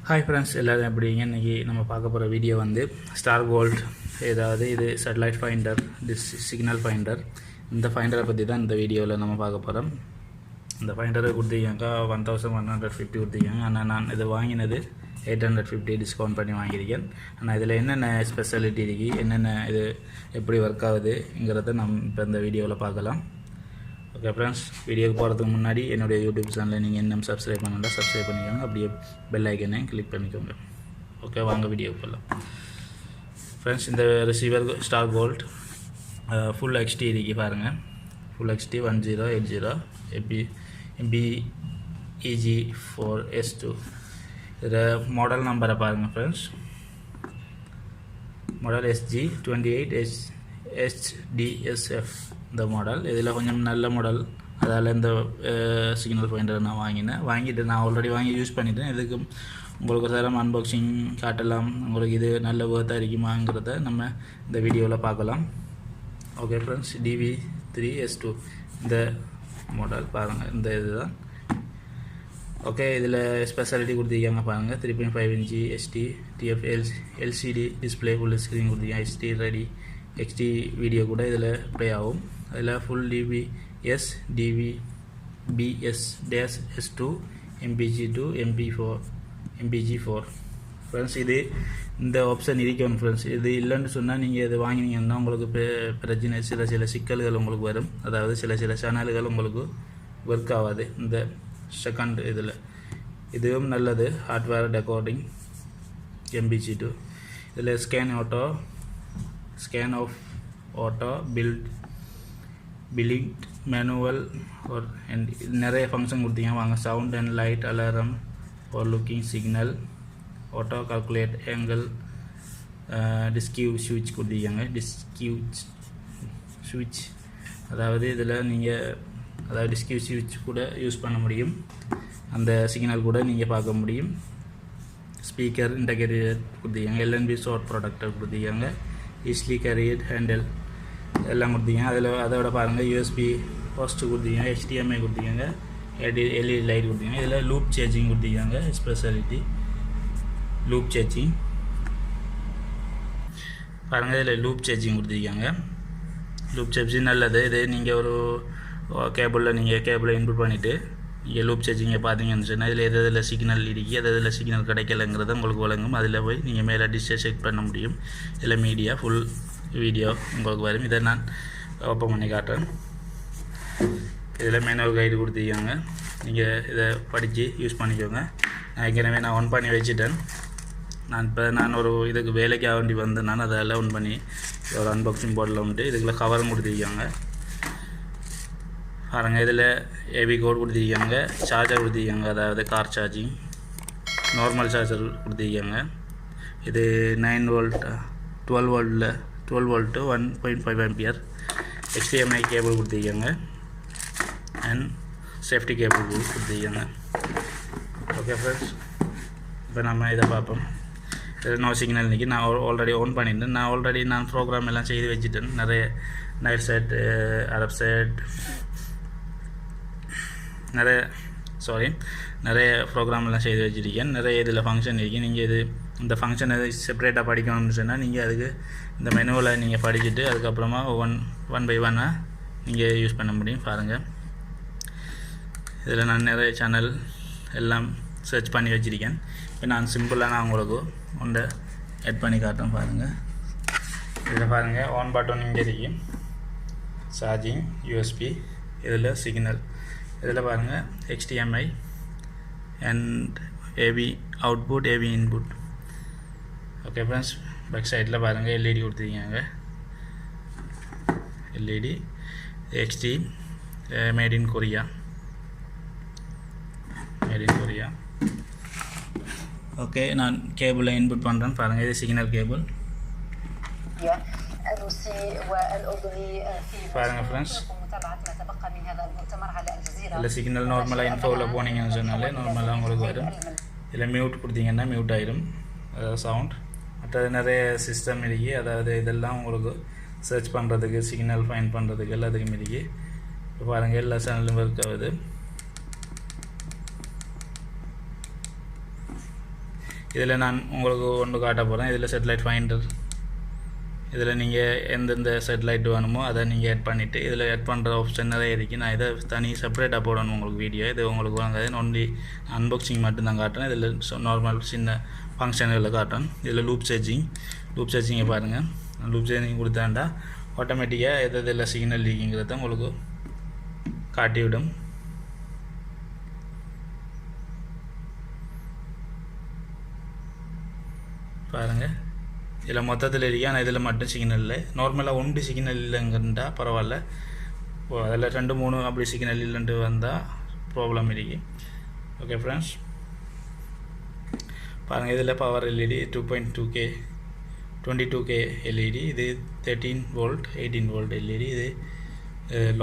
Hi friends, எல்லோரும் எப்படிங்க? இன்றைக்கி நம்ம பார்க்க போகிற வீடியோ வந்து ஸ்டார்கோல்ட், ஏதாவது இது சேட்டலைட் ஃபைண்டர், சிக்னல் ஃபைண்டர். இந்த ஃபைண்டரை பற்றி தான் இந்த வீடியோவில் நம்ம பார்க்க போகிறோம். இந்த ஃபைண்டரை கொடுத்தீங்கக்கா 1150 கொடுத்தீங்க. ஆனால் நான் இது வாங்கினது 850 டிஸ்கவுண்ட் பண்ணி வாங்கியிருக்கேன். ஆனால் இதில் என்னென்ன ஸ்பெஷாலிட்டி இருக்குது, என்னென்ன இது எப்படி ஒர்க் ஆகுதுங்கிறத நம்ம இப்போ இந்த வீடியோவில் பார்க்கலாம். ஓகே ஃப்ரெண்ட்ஸ், வீடியோக்கு போகிறதுக்கு முன்னாடி என்னுடைய யூடியூப் சேனலில் நீங்கள் இன்னும் சப்ஸ்கிரைப் பண்ணால் சப்ஸ்கிரைப் பண்ணிக்கோங்க. அப்படியே பெல் ஐக்கனையும் கிளிக் பண்ணிக்கோங்க. ஓகே, வாங்க வீடியோக்கு போகலாம். ஃப்ரெண்ட்ஸ், இந்த ரிசீவர் ஸ்டார்கோல்ட் ஃபுல் ஹெச்டி இருக்கு பாருங்கள். Full HD 1080 MBEG4S2. இதில் மாடல் நம்பரை பாருங்கள் ஃப்ரெண்ட்ஸ். மாடல் SG28HDSF இந்த மாடல். இதில் கொஞ்சம் நல்ல மாடல். அதால் இந்த சிக்னல் ஃபைண்டர் நான் வாங்கிட்டு நான் ஆல்ரெடி வாங்கி யூஸ் பண்ணிட்டேன். இதுக்கு உங்களுக்கு தரம் அன்பாக்சிங் காட்டலாம். உங்களுக்கு இது நல்ல ஒர்த்தாக இருக்குமாங்கிறத நம்ம இந்த வீடியோவில் பார்க்கலாம். ஓகே ஃப்ரெண்ட்ஸ், DV3S2 இந்த மாடல் பாருங்கள். இந்த இதுதான். ஓகே, இதில் ஸ்பெஷாலிட்டி கொடுத்துருக்காங்க பாருங்கள். 3.5 inch HD TF LCD display, full screen கொடுத்துருக்காங்க. HD ரெடி XD வீடியோ கூட இதில் ப்ளே ஆகும். அதில் full DVS DVBS-S2 MPG2 MPG4 friends. இது இந்த ஆப்ஷன் இருக்கணும் ஃப்ரெண்ட்ஸ். இது இல்லைன்னு சொன்னால் நீங்கள் இது வாங்கினீங்கன்னா உங்களுக்கு பிரச்சனை, சில சிக்கல்கள் உங்களுக்கு வரும். அதாவது சில சேனல்கள் உங்களுக்கு ஒர்க் ஆகாது. இந்த செகண்ட் இதில் இதுவும் நல்லது. Hardware decoding MPG2. இதில் scan of auto billing manual ஒரு நிறைய ஃபங்க்ஷன் கொடுத்தீங்க. வாங்க, sound and light alarm for looking signal, auto calculate angle, DiSEqC ஸ்விட்ச் கொடுத்தீங்க. டிஸ்கியூ ஸ்விட்ச் அதாவது இதில் நீங்கள் டிஸ்கியூ ஸ்விட்ச் கூட யூஸ் பண்ண முடியும். அந்த சிக்னல் கூட நீங்கள் பார்க்க முடியும். ஸ்பீக்கர் இன்டகிரேட்டட் கொடுத்தீங்க. LNB ஷார்ட் ப்ராடக்டர் கொடுத்தீங்க. ஈஸிலி கேரியட் ஹேண்டில் எல்லாம் கொடுத்தீங்க. அதோட பாருங்கள், USB போஸ்ட் கொடுத்தீங்க. HDMI கொடுத்தீங்க. LED லைட் கொடுத்தீங்க. இதில் லூப் சேஞ்சிங் கொடுத்தீங்க. ஸ்பெஷாலிட்டி லூப் சேஞ்சிங் பாருங்கள். இதில் லூப் சேஞ்சிங் கொடுத்துருக்காங்க. லூப் சேஞ்சிங் நல்லது. இது நீங்கள் ஒரு கேபிளை இன்புட் பண்ணிவிட்டு நீங்கள் லூப் சேஞ்சிங்கை பார்த்தீங்கன்னு சொன்னால் இதில் எதில் சிக்னல் இருக்குது, எதில் சிக்னல் கிடைக்கலங்கிறத உங்களுக்கு வழங்கும். அதில் போய் நீங்கள் மேலே டிஷ்ஷை செக் பண்ண முடியும். இதில் மீடியா ஃபுல் வீடியோ உங்களுக்கு வரும். இதை நான் ஓப்பன் பண்ணி காட்டுறேன். இதில் மேனுவல் கைடு கொடுத்துருக்காங்க. நீங்கள் இதை படித்து யூஸ் பண்ணிக்கோங்க. ஏற்கனவே நான் ஒன் பண்ணி வச்சுட்டேன். நான் ஒரு இதுக்கு வேலைக்காக வேண்டி வந்தேன். நான் அதை ஒன் பண்ணி ஒரு அன்பாக்சிங் போர்டில் வந்துட்டு இதுக்குள்ள கவரும் கொடுத்துருக்காங்க பாருங்கள். இதில் ஏவி கோட் கொடுத்துருக்காங்க. சார்ஜர் கொடுத்துருக்காங்க, அதாவது கார் சார்ஜிங். நார்மல் சார்ஜர் கொடுத்துருக்காங்க. இது 9 volt 12 volt 1.5 ampere. HDMI cable கொடுத்துருக்காங்க. அண்ட் சேஃப்டி கேபிள் கொடுத்துருக்காங்க. ஓகே ஃப்ரெண்ட்ஸ், இப்போ நம்ம இதை பார்ப்போம். இதில் நோ சிக்னல் இன்றைக்கி நான் ஆல்ரெடி ஓன் பண்ணிட்டேன். நான் ப்ரோக்ராம் எல்லாம் செய்து வச்சுட்டேன். நிறைய நைட் செட், அரப் செட், நிறைய ப்ரோக்ராம் எல்லாம் செய்து வச்சுருக்கேன். நிறைய இதில் ஃபங்க்ஷன் இருக்குது. நீங்கள் இந்த ஃபங்க்ஷனை செப்பரேட்டாக படிக்கணும்னு சொன்னால் நீங்கள் அதுக்கு இந்த மெனுவில் நீங்கள் படிச்சுட்டு அதுக்கப்புறமா ஒன் பை ஒன்னாக நீங்கள் யூஸ் பண்ண முடியும். பாருங்கள், இதில் நான் நிறைய சேனல் எல்லாம் சர்ச் பண்ணி வச்சுருக்கேன். இப்போ நான் சிம்பிளாக உங்களுக்கு ஒன்றை ஆட் பண்ணி காட்டுறேன். பாருங்கள், இதில் பாருங்கள், ஆன் பட்டன் இங்கே இருக்கு. சார்ஜிங், USB, இதில் சிக்னல், இதில் பாருங்கள் HDMI and AV output, AV input. Okay friends, back சைடில் பாருங்கள் LED கொடுத்துருக்காங்க. LED HD made in Korea. Okay, நான் கேபிளை இன்புட் பண்ணுறேன். பாருங்கள், இது சிக்னல் கேபிள். பாருங்கள் ஃப்ரெண்ட்ஸ், இதில் சிக்னல் நார்மலாக இன்ஃபோவில் போனீங்கன்னு சொன்னாலே நார்மலாக உங்களுக்கு வரும். இதில் மியூட் கொடுத்தீங்கன்னா மியூட் ஆயிடும், அதாவது சவுண்ட். மற்றது நிறைய சிஸ்டம் இருக்குது. அதாவது இதெல்லாம் உங்களுக்கு சர்ச் பண்ணுறதுக்கு, சிக்னல் ஃபைண்ட் பண்ணுறதுக்கு எல்லாத்துக்கும் இருக்குது. இப்போ பாருங்கள், எல்லா சேனலும் ஒர்க் ஆகுது. இதில் நான் உங்களுக்கு ஒன்று காட்ட போகிறேன். இதில் சேட்டலைட் ஃபைண்டர், இதில் நீங்கள் எந்தெந்த சேட்டலைட் வேணுமோ அதை நீங்கள் ஆட் பண்ணிவிட்டு இதில் ஆட் பண்ணுற ஆப்ஷன் நிறைய இருக்குது. நான் இதை தனி செப்பரேட்டாக போடணும் உங்களுக்கு வீடியோ. இது உங்களுக்கு வாங்காது, ஒன்லி அன்பாக்சிங் மட்டும்தான் காட்டுறேன். இதில் நார்மல் சின்ன ஃபங்க்ஷன்களில் காட்டுறேன். இதில் லூப் சார்ஜிங்கை பாருங்கள். லூப் சார்ஜிங் கொடுத்தாண்டா ஆட்டோமேட்டிக்காக எதில் சிக்னல் லீக்கிங்கிறத உங்களுக்கு காட்டிவிடும். பாருங்கள், இதில் மொத்தத்தில் இருக்கு. ஆனால் இதில் மட்டும் சிக்னல் இல்லை. நார்மலாக ஒன்று சிக்னல் இல்லைங்கன்றா பரவாயில்ல. அதில் 2-3 அப்படி சிக்னல் இல்லைன்ட்டு வந்தால் ப்ராப்ளம் இருக்கு. ஓகே ஃப்ரெண்ட்ஸ், பாருங்கள் இதில் power LED 2.2K 22K LED, இது 13 வோல்ட் 18 வோல்ட் எல்இடி, இது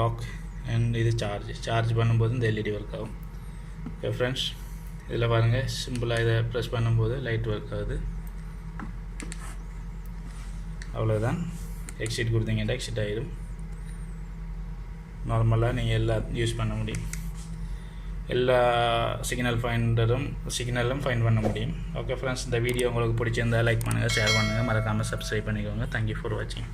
லாக் அண்ட் இது சார்ஜ் பண்ணும்போது இந்த எல்இடி ஒர்க் ஆகும். ஓகே ஃப்ரெண்ட்ஸ், இதில் பாருங்கள் சிம்பிளாக இதை ப்ரெஸ் பண்ணும்போது லைட் ஒர்க் ஆகுது. அவ்வளோதான். எக்ஸிட் கொடுத்தீங்கன்னா எக்ஸிட் ஆகிடும். நார்மலாக நீங்கள் எல்லா யூஸ் பண்ண முடியும். எல்லா சிக்னலும் ஃபைண்ட் பண்ண முடியும். ஓகே ஃப்ரெண்ட்ஸ், இந்த வீடியோ உங்களுக்கு பிடிச்சிருந்தால் லைக் பண்ணுங்கள், ஷேர் பண்ணுங்கள், மறக்காமல் சப்ஸ்கிரைப் பண்ணிக்கோங்க. தேங்க்யூ ஃபார் வாட்சிங்.